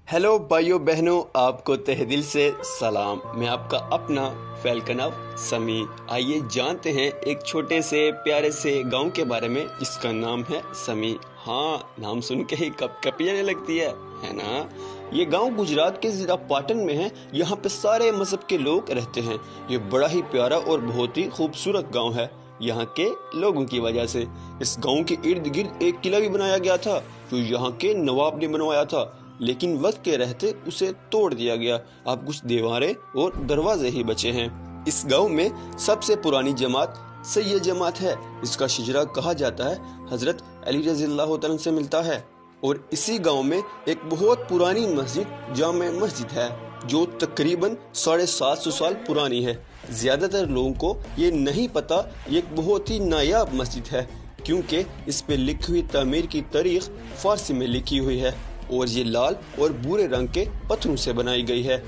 Hello भाइयों बहनों, आपको तहे दिल से सलाम। मैं आपका अपना फैल्कन समी। आइए जानते हैं एक छोटे से प्यारे से गांव के बारे में जिसका नाम है समी। हाँ, नाम सुन के ही कपकपी आने लगती है ना। ये गांव गुजरात के जिला पाटन में है। यहाँ पे सारे मजहब के लोग रहते हैं। ये बड़ा ही प्यारा और बहुत ही खूबसूरत गांव है यहाँ के लोगों की वजह से। इस गांव के इर्द गिर्द एक किला भी बनाया गया था जो यहाँ के नवाब ने बनवाया था, लेकिन वक्त के रहते उसे तोड़ दिया गया। अब कुछ दीवारें और दरवाजे ही बचे हैं। इस गांव में सबसे पुरानी जमात सैयद जमात है। इसका शिजरा कहा जाता है हजरत अली रज़ियल्लाहु तआला से मिलता है। और इसी गांव में एक बहुत पुरानी मस्जिद जामे मस्जिद है जो तकरीबन 750 साल पुरानी है। ज्यादातर लोगों को ये नहीं पता ये एक बहुत ही नायाब मस्जिद है, क्योंकि इस पे लिखी हुई तामीर की तारीख फारसी में लिखी हुई है और ये लाल और भूरे रंग के पत्थरों से बनाई गई है।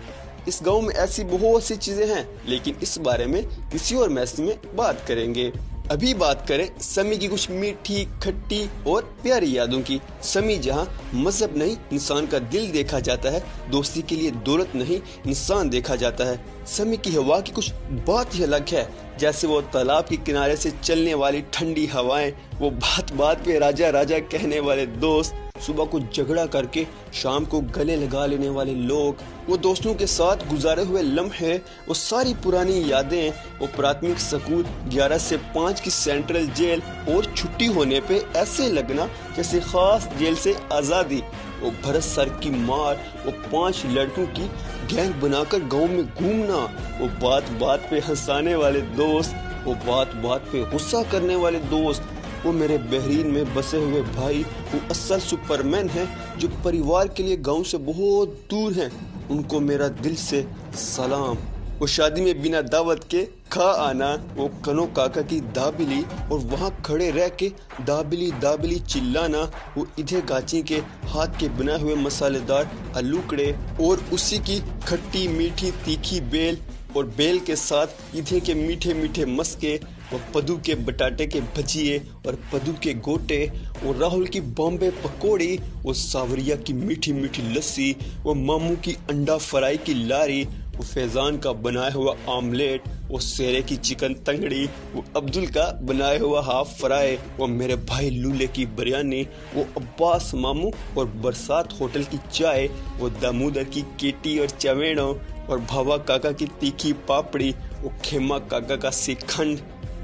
इस गांव में ऐसी बहुत सी चीजें हैं, लेकिन इस बारे में किसी और मैसेज में बात करेंगे। अभी बात करें समी की कुछ मीठी खट्टी और प्यारी यादों की। समी जहां मजहब नहीं इंसान का दिल देखा जाता है, दोस्ती के लिए दौलत नहीं इंसान देखा जाता है। समी की हवा की कुछ बात ही अलग है, जैसे वो तालाब के किनारे से चलने वाली ठंडी हवाएं, वो बात बात पे राजा राजा कहने वाले दोस्त, सुबह को झगड़ा करके शाम को गले लगा लेने वाले लोग, वो दोस्तों के साथ गुजारे हुए लम्हे, वो सारी पुरानी यादें, वो प्राथमिक स्कूल 11 से 5 की सेंट्रल जेल और छुट्टी होने पे ऐसे लगना जैसे खास जेल से आज़ादी, वो भरत सर की मार, वो 5 लड़कों की गैंग बनाकर गांव में घूमना, वो बात बात पे हंसाने वाले दोस्त, वो बात बात पे गुस्सा करने वाले दोस्त, वो मेरे बहरीन में बसे हुए भाई, वो असल सुपरमैन हैं जो परिवार के लिए गांव से बहुत दूर हैं, उनको मेरा दिल से सलाम। वो शादी में बिना दावत के खा आना, वो कनो काका की दाबिली और वहाँ खड़े रह के दाबिली दाबिली चिल्लाना, वो इधे गाची के हाथ के बनाए हुए मसालेदार आलूकड़े और उसी की खट्टी मीठी तीखी बेल, और बेल के साथ इधे के मीठे मीठे मस्के, वो पदू के बटाटे के भजिए और पदू के गोटे, वो राहुल की बॉम्बे पकौड़ी, वो सावरिया की मीठी मीठी लस्सी, वो मामू की अंडा फ्राई की लारी, वो फैजान का बनाया हुआ आमलेट, वो शेरे की चिकन तंगड़ी, वो अब्दुल का बनाया हुआ हाफ फ्राई, वो मेरे भाई लूले की बिरयानी, वो अब्बास मामू और बरसात होटल की चाय, वो दामोदर की केटी और चवेड़ों, और भावा काका की तीखी पापड़ी, वो खेमा काका का श्रीखंड,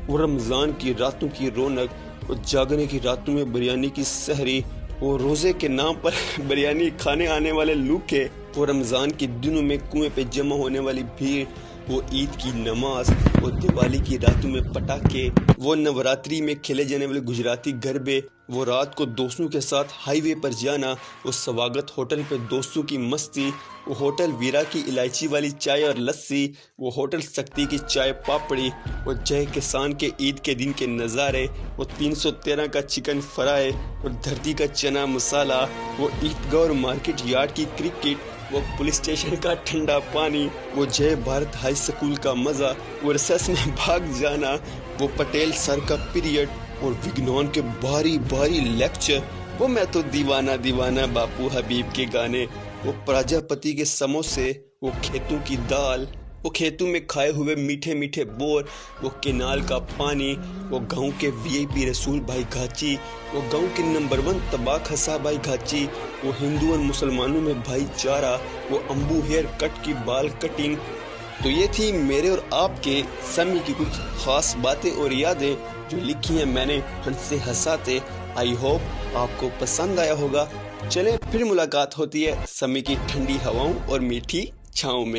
वो रमजान की रातों की रौनक, वो जागने की रातों में बिरयानी की सहरी, वो रोजे के नाम पर बिरयानी खाने आने वाले लूखे, वो रमजान के दिनों में कुएं पे जमा होने वाली भीड़, वो ईद की नमाज, वो दिवाली की रातों में पटाखे, वो नवरात्रि में खेले जाने वाले गुजराती गरबे, वो रात को दोस्तों के साथ हाईवे पर जाना, वो स्वागत होटल पे दोस्तों की मस्ती, वो होटल वीरा की इलायची वाली चाय और लस्सी, वो होटल शक्ति की चाय पापड़ी, वो जय किसान के ईद के दिन के नज़ारे, वो 313 का चिकन फ्राई और धरती का चना मसाला, वो ईदगाह और मार्केट यार्ड की क्रिकेट, वो पुलिस स्टेशन का ठंडा पानी, वो जय भारत हाई स्कूल का मज़ा, वो रिसेस में भाग जाना, वो पटेल सर का पीरियड और विज्ञान के बारी बारी लेक्चर, वो मैं तो दीवाना दीवाना बापू हबीब के गाने, वो प्रजापति के समोसे, वो खेतों की दाल, वो खेतों में खाए हुए मीठे मीठे बोर, वो केनाल का पानी, वो गांव के वीआईपी रसूल भाई घाची, वो गांव के नंबर 1 तबाक हसा भाई घाची, वो हिंदू और मुसलमानों में भाईचारा, वो अम्बू हेयर कट की बाल कटिंग। तो ये थी मेरे और आपके समी की कुछ खास बातें और यादें जो लिखी हैं मैंने हंसते हंसाते। आई होप आपको पसंद आया होगा। चलें फिर मुलाकात होती है समी की ठंडी हवाओं और मीठी छाँव में।